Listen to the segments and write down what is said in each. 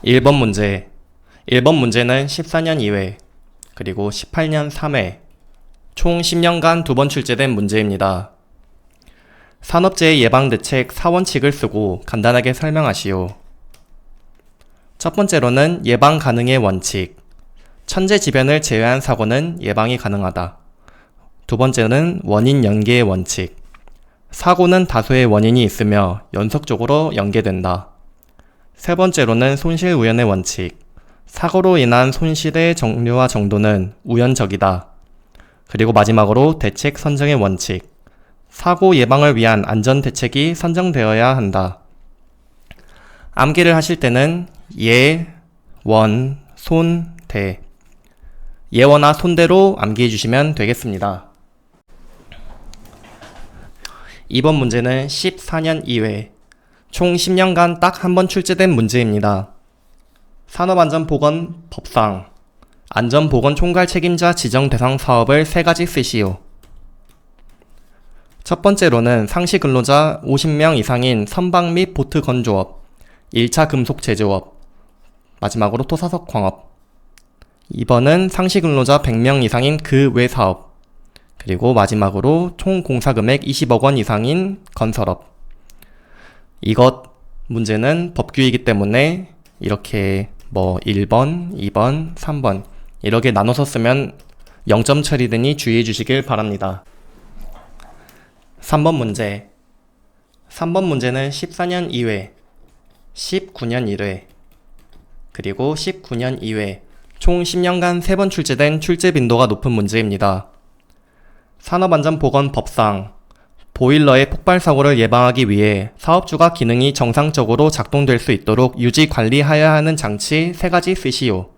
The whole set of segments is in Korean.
1번 문제. 1번 문제는 14년 2회, 그리고 18년 3회, 총 10년간 2번 출제된 문제입니다. 산업재해 예방대책 4원칙을 쓰고 간단하게 설명하시오. 첫 번째로는 예방 가능의 원칙. 천재지변을 제외한 사고는 예방이 가능하다. 두 번째는 원인 연계의 원칙. 사고는 다수의 원인이 있으며 연속적으로 연계된다. 세 번째로는 손실 우연의 원칙. 사고로 인한 손실의 종류와 정도는 우연적이다. 그리고 마지막으로 대책 선정의 원칙. 사고 예방을 위한 안전 대책이 선정되어야 한다. 암기를 하실 때는 예, 원, 손, 대. 예원화 손대로 암기해 주시면 되겠습니다. 2번 문제는 14년 2회, 총 10년간 딱 한 번 출제된 문제입니다. 산업안전보건법상 안전보건 총괄 책임자 지정 대상 사업을 3가지 쓰시오. 첫 번째로는 상시 근로자 50명 이상인 선박 및 보트 건조업, 1차 금속 제조업, 마지막으로 토사석 광업. 2번은 상시 근로자 100명 이상인 그 외 사업, 그리고 마지막으로 총 공사금액 20억 원 이상인 건설업. 이것 문제는 법규이기 때문에 이렇게 1번, 2번, 3번 이렇게 나눠서 쓰면 0점 처리되니 주의해 주시길 바랍니다. 3번 문제. 3번 문제는 14년 2회, 19년 1회, 그리고 19년 2회, 총 10년간 3번 출제된 출제 빈도가 높은 문제입니다. 산업안전보건법상 보일러의 폭발 사고를 예방하기 위해 사업주가 기능이 정상적으로 작동될 수 있도록 유지 관리하여야 하는 장치 3가지 쓰시오.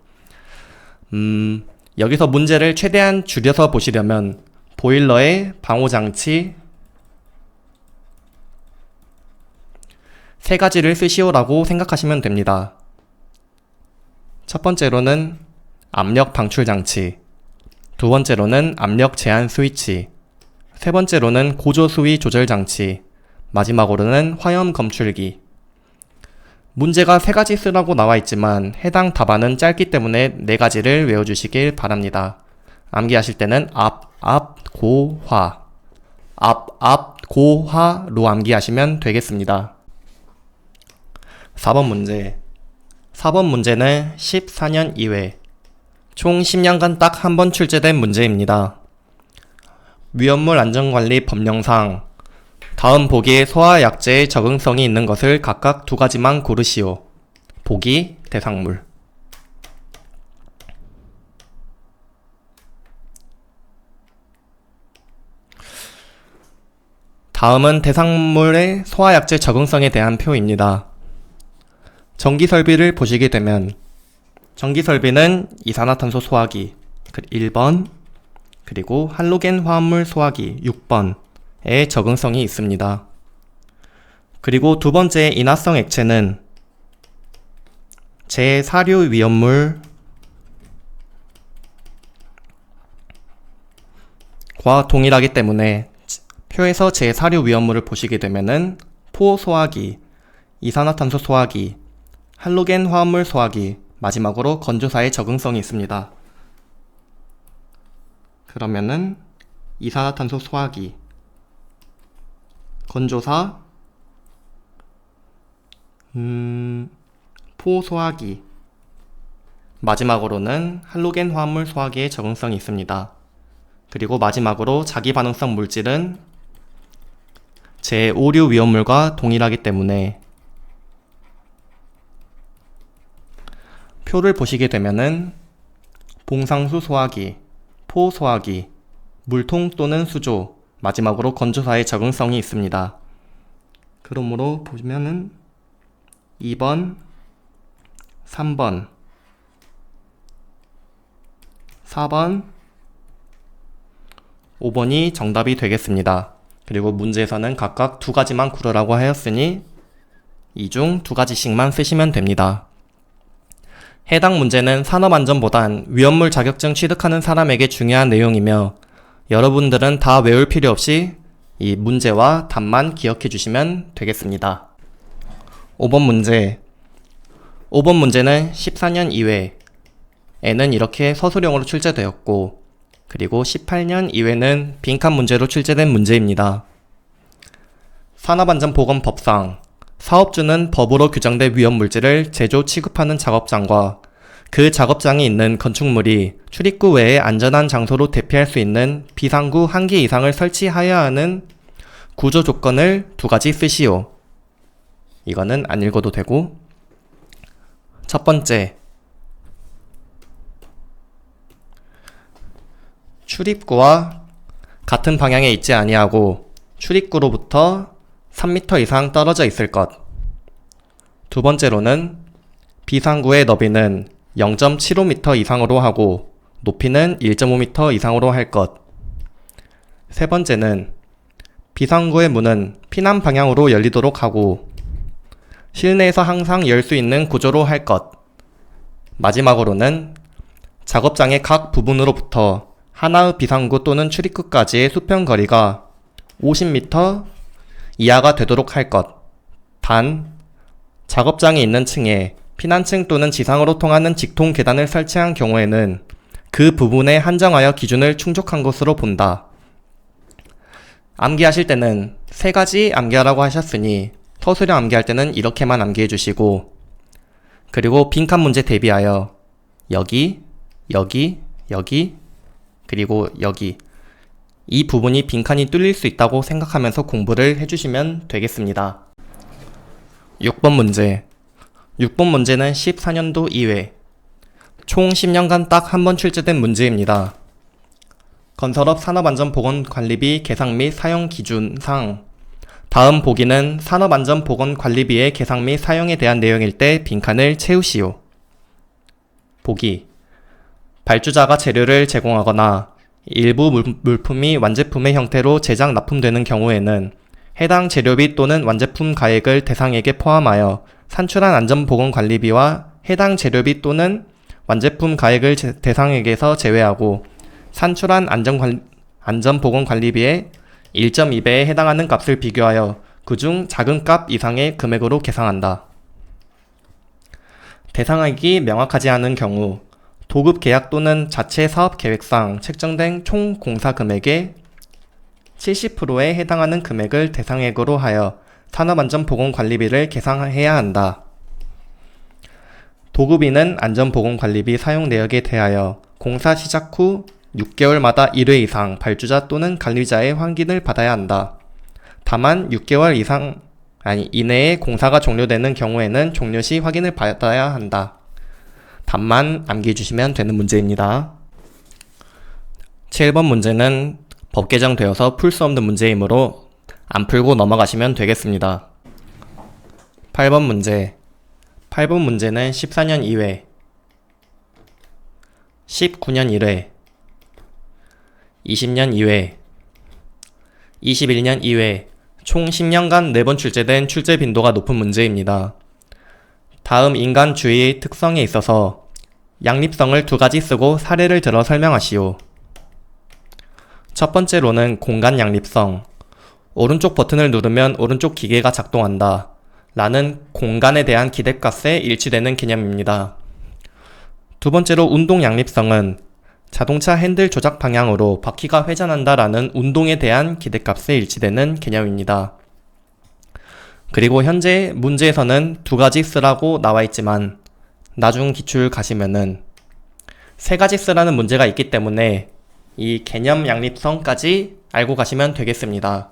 여기서 문제를 최대한 줄여서 보시려면 보일러의 방호장치 3가지를 쓰시오라고 생각하시면 됩니다. 첫 번째로는 압력 방출 장치, 두 번째로는 압력 제한 스위치, 세 번째로는 고조 수위 조절 장치, 마지막으로는 화염 검출기. 문제가 3가지 쓰라고 나와 있지만 해당 답안은 짧기 때문에 4가지를 외워주시길 바랍니다. 암기하실 때는 고, 화. 고, 화로 암기하시면 되겠습니다. 4번 문제. 4번 문제는 14년 2회, 총 10년간 딱 한 번 출제된 문제입니다. 위험물 안전관리 법령상 다음 보기에 소화약제의 적응성이 있는 것을 각각 2가지만 고르시오. 보기, 대상물. 다음은 대상물의 소화약제 적응성에 대한 표입니다. 전기설비를 보시게 되면 전기설비는 이산화탄소 소화기 1번, 그리고 할로겐 화합물 소화기 6번의 적응성이 있습니다. 그리고 두 번째 인화성 액체는 제사류 위험물과 동일하기 때문에 표에서 제사류 위험물을 보시게 되면은 포소화기, 이산화탄소 소화기, 할로겐 화합물 소화기, 마지막으로 건조사의 적응성이 있습니다. 그러면은 이산화탄소 소화기, 건조사, 포소화기, 마지막으로는 할로겐 화합물 소화기의 적응성이 있습니다. 그리고 마지막으로 자기반응성 물질은 제5류 위험물과 동일하기 때문에 표를 보시게 되면은 봉상수 소화기, 포소화기, 물통 또는 수조, 마지막으로 건조사의 적응성이 있습니다. 그러므로 보시면은 2번, 3번, 4번, 5번이 정답이 되겠습니다. 그리고 문제에서는 각각 2가지만 고르라고 하였으니 이 중 2가지씩만 쓰시면 됩니다. 해당 문제는 산업안전보단 위험물 자격증 취득하는 사람에게 중요한 내용이며 여러분들은 다 외울 필요 없이 이 문제와 답만 기억해 주시면 되겠습니다. 5번 문제. 5번 문제는 14년 이외에는 이렇게 서술형으로 출제되었고, 그리고 18년 이외는 빈칸 문제로 출제된 문제입니다. 산업안전보건법상 사업주는 법으로 규정된 위험물질을 제조 취급하는 작업장과 그 작업장이 있는 건축물이 출입구 외에 안전한 장소로 대피할 수 있는 비상구 1개 이상을 설치하여야 하는 구조 조건을 2가지 쓰시오. 이거는 안 읽어도 되고, 첫 번째, 출입구와 같은 방향에 있지 아니하고 출입구로부터 3m 이상 떨어져 있을 것. 두 번째로는 비상구의 너비는 0.75m 이상으로 하고 높이는 1.5m 이상으로 할 것. 세 번째는 비상구의 문은 피난 방향으로 열리도록 하고 실내에서 항상 열 수 있는 구조로 할 것. 마지막으로는 작업장의 각 부분으로부터 하나의 비상구 또는 출입구까지의 수평 거리가 50m 이하가 되도록 할 것. 단, 작업장이 있는 층에 피난층 또는 지상으로 통하는 직통 계단을 설치한 경우에는 그 부분에 한정하여 기준을 충족한 것으로 본다. 암기하실 때는 3가지 암기하라고 하셨으니 서술형 암기할 때는 이렇게만 암기해 주시고, 그리고 빈칸 문제 대비하여 여기, 여기, 여기, 그리고 여기, 이 부분이 빈칸이 뚫릴 수 있다고 생각하면서 공부를 해주시면 되겠습니다. 6번 문제. 6번 문제는 14년도 이외, 총 10년간 딱 한 번 출제된 문제입니다. 건설업 산업안전보건관리비 계상 및 사용 기준상 다음 보기는 산업안전보건관리비의 계상 및 사용에 대한 내용일 때 빈칸을 채우시오. 보기. 발주자가 재료를 제공하거나 일부 물품이 완제품의 형태로 제작 납품되는 경우에는 해당 재료비 또는 완제품 가액을 대상액에 포함하여 산출한 안전보건관리비와 해당 재료비 또는 완제품 가액을 대상액에서 제외하고 산출한 안전보건관리비의 1.2배에 해당하는 값을 비교하여 그중 작은 값 이상의 금액으로 계상한다. 대상액이 명확하지 않은 경우 도급 계약 또는 자체 사업 계획상 책정된 총 공사 금액의 70%에 해당하는 금액을 대상액으로 하여 산업안전보건관리비를 계상해야 한다. 도급인은 안전보건관리비 사용 내역에 대하여 공사 시작 후 6개월마다 1회 이상 발주자 또는 관리자의 확인을 받아야 한다. 다만 6개월 이내에 공사가 종료되는 경우에는 종료 시 확인을 받아야 한다. 답만 암기해 주시면 되는 문제입니다. 7번 문제는 법 개정되어서 풀 수 없는 문제이므로 안 풀고 넘어가시면 되겠습니다. 8번 문제. 8번 문제는 14년 2회, 19년 1회, 20년 2회, 21년 2회, 총 10년간 4번 출제된 출제 빈도가 높은 문제입니다. 다음 인간주의의 특성에 있어서 양립성을 2가지 쓰고 사례를 들어 설명하시오. 첫 번째로는 공간 양립성. 오른쪽 버튼을 누르면 오른쪽 기계가 작동한다 라는 공간에 대한 기대값에 일치되는 개념입니다. 두 번째로 운동 양립성은 자동차 핸들 조작 방향으로 바퀴가 회전한다 라는 운동에 대한 기대값에 일치되는 개념입니다. 그리고 현재 문제에서는 2가지 쓰라고 나와 있지만 나중 기출 가시면은 3가지 쓰라는 문제가 있기 때문에 이 개념 양립성까지 알고 가시면 되겠습니다.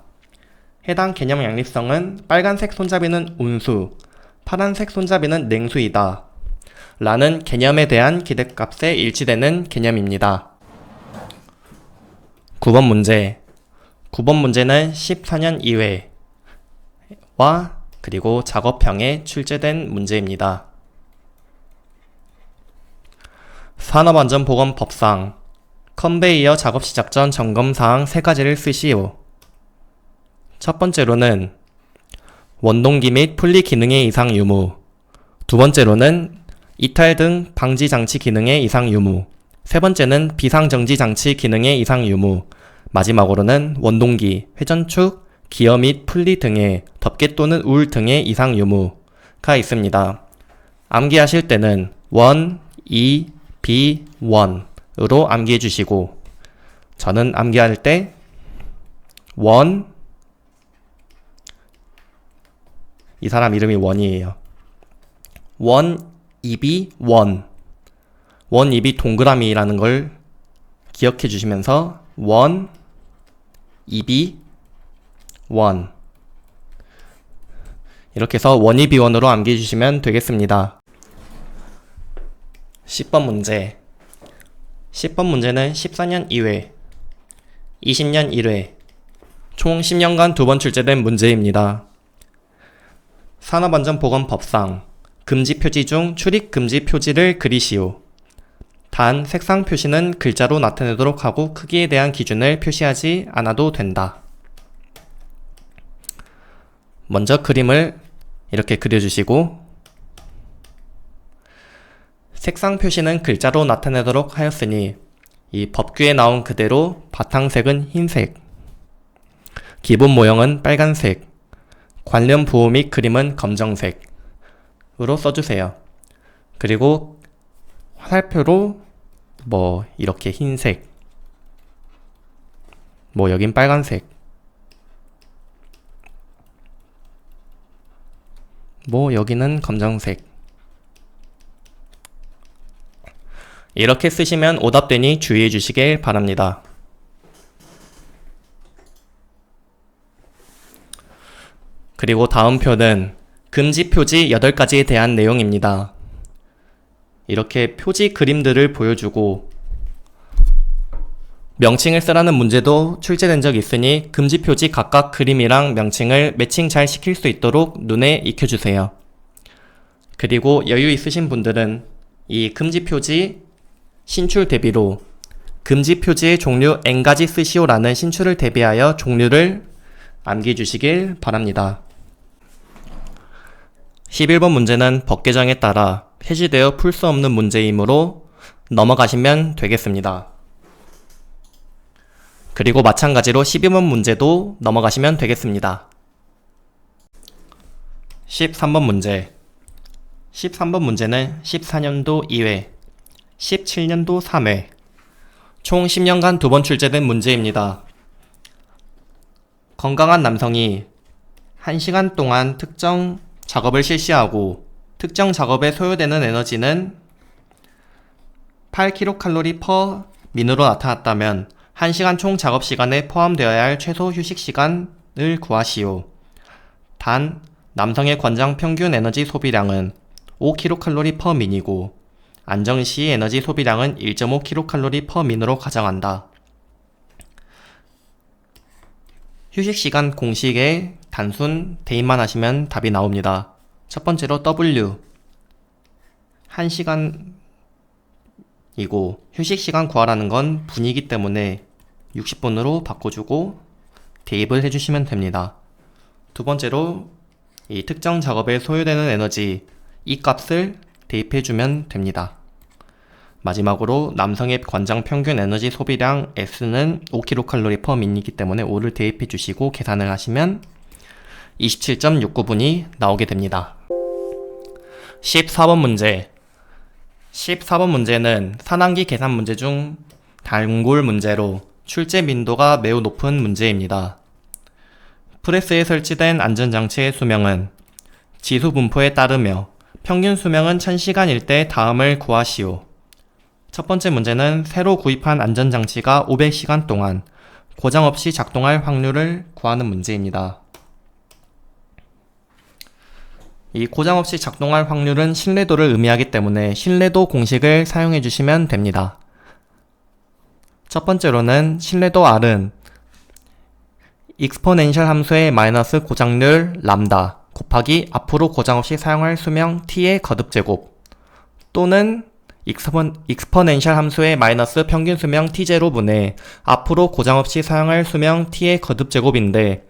해당 개념 양립성은 빨간색 손잡이는 온수, 파란색 손잡이는 냉수이다 라는 개념에 대한 기대값에 일치되는 개념입니다. 9번 문제. 9번 문제는 14년 이외와 그리고 작업형에 출제된 문제입니다. 산업안전보건법상 컨베이어 작업 시작 전 점검사항 3가지를 쓰시오. 첫 번째로는 원동기 및 분리 기능의 이상 유무, 두 번째로는 이탈 등 방지 장치 기능의 이상 유무, 세 번째는 비상 정지 장치 기능의 이상 유무, 마지막으로는 원동기, 회전축, 기어 및 풀리 등의 덮개 또는 울 등의 이상 유무가 있습니다. 암기하실 때는 1, 2, B, 1으로 암기해 주시고, 저는 암기할 때 1, 이 사람 이름이 원이에요. 1, 2B, 1. 1, 2B 동그라미라는 걸 기억해 주시면서 1, 2B, 1. 이렇게 해서 1, 2B, 1으로 암기해 주시면 되겠습니다. 10번 문제. 10번 문제는 14년 2회, 20년 1회, 총 10년간 2번 출제된 문제입니다. 산업안전보건법상 금지 표지 중 출입 금지 표지를 그리시오. 단 색상 표시는 글자로 나타내도록 하고 크기에 대한 기준을 표시하지 않아도 된다. 먼저 그림을 이렇게 그려주시고, 색상 표시는 글자로 나타내도록 하였으니 이 법규에 나온 그대로 바탕색은 흰색, 기본 모형은 빨간색, 관련 부호 및 그림은 검정색으로 써주세요. 그리고 화살표로 이렇게 흰색, 여긴 빨간색, 여기는 검정색. 이렇게 쓰시면 오답되니 주의해 주시길 바랍니다. 그리고 다음 표는 금지 표지 8가지에 대한 내용입니다. 이렇게 표지 그림들을 보여주고 명칭을 쓰라는 문제도 출제된 적이 있으니 금지 표지 각각 그림이랑 명칭을 매칭 잘 시킬 수 있도록 눈에 익혀주세요. 그리고 여유 있으신 분들은 이 금지 표지 신출 대비로 금지 표지의 종류 N가지 쓰시오라는 신출을 대비하여 종류를 암기해 주시길 바랍니다. 11번 문제는 법 개정에 따라 폐지되어 풀 수 없는 문제이므로 넘어가시면 되겠습니다. 그리고 마찬가지로 12번 문제도 넘어가시면 되겠습니다. 13번 문제. 13번 문제는 14년도 2회, 17년도 3회, 총 10년간 2번 출제된 문제입니다. 건강한 남성이 1시간 동안 특정 작업을 실시하고 특정 작업에 소요되는 에너지는 8kcal per min으로 나타났다면 1시간 총 작업 시간에 포함되어야 할 최소 휴식 시간을 구하시오. 단, 남성의 권장 평균 에너지 소비량은 5kcal per min이고 안정 시 에너지 소비량은 1.5kcal per min으로 가정한다. 휴식 시간 공식에 단순 대입만 하시면 답이 나옵니다. 첫 번째로 W 1시간이고 휴식 시간 구하라는 건 분이기 때문에 60분으로 바꿔주고 대입을 해주시면 됩니다. 두 번째로 이 특정 작업에 소요되는 에너지 이 값을 대입해주면 됩니다. 마지막으로 남성의 권장 평균 에너지 소비량 S는 5kcal per min이기 때문에 5를 대입해 주시고 계산을 하시면 27.69분이 나오게 됩니다. 14번 문제. 14번 문제는 산항기 계산 문제 중 단골 문제로 출제 민도가 매우 높은 문제입니다. 프레스에 설치된 안전장치의 수명은 지수 분포에 따르며 평균 수명은 1000시간일 때 다음을 구하시오. 첫 번째 문제는 새로 구입한 안전장치가 500시간 동안 고장 없이 작동할 확률을 구하는 문제입니다. 이 고장 없이 작동할 확률은 신뢰도를 의미하기 때문에 신뢰도 공식을 사용해 주시면 됩니다. 첫 번째로는 신뢰도 R은 익스포넨셜 함수의 마이너스 고장률 람다 곱하기 앞으로 고장 없이 사용할 수명 t의 거듭제곱 또는 익스포넨셜 함수의 마이너스 평균 수명 t0분의 앞으로 고장 없이 사용할 수명 t의 거듭제곱인데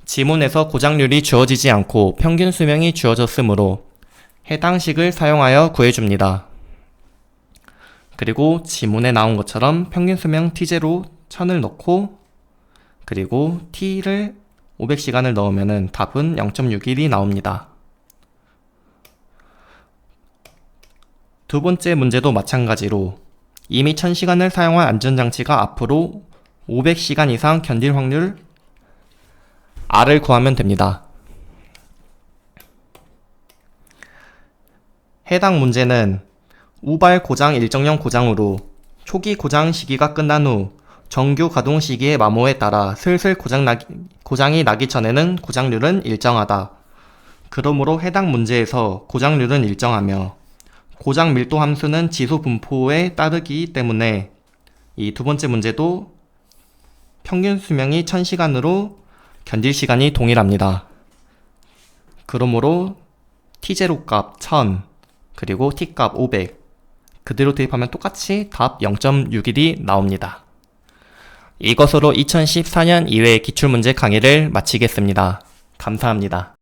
지문에서 고장률이 주어지지 않고 평균 수명이 주어졌으므로 해당 식을 사용하여 구해줍니다. 그리고 지문에 나온 것처럼 평균 수명 t0 1000을 넣고 그리고 t를 500시간을 넣으면 답은 0.61이 나옵니다. 두 번째 문제도 마찬가지로 이미 1000시간을 사용한 안전장치가 앞으로 500시간 이상 견딜 확률 R을 구하면 됩니다. 해당 문제는 우발 고장 일정형 고장으로 초기 고장 시기가 끝난 후 정규 가동 시기의 마모에 따라 슬슬 고장이 나기 전에는 고장률은 일정하다. 그러므로 해당 문제에서 고장률은 일정하며 고장 밀도 함수는 지수 분포에 따르기 때문에 이 두 번째 문제도 평균 수명이 1000시간으로 견딜 시간이 동일합니다. 그러므로 T0 값 1000 그리고 T 값 500 그대로 대입하면 똑같이 답 0.61이 나옵니다. 이것으로 2014년 2회 기출문제 강의를 마치겠습니다. 감사합니다.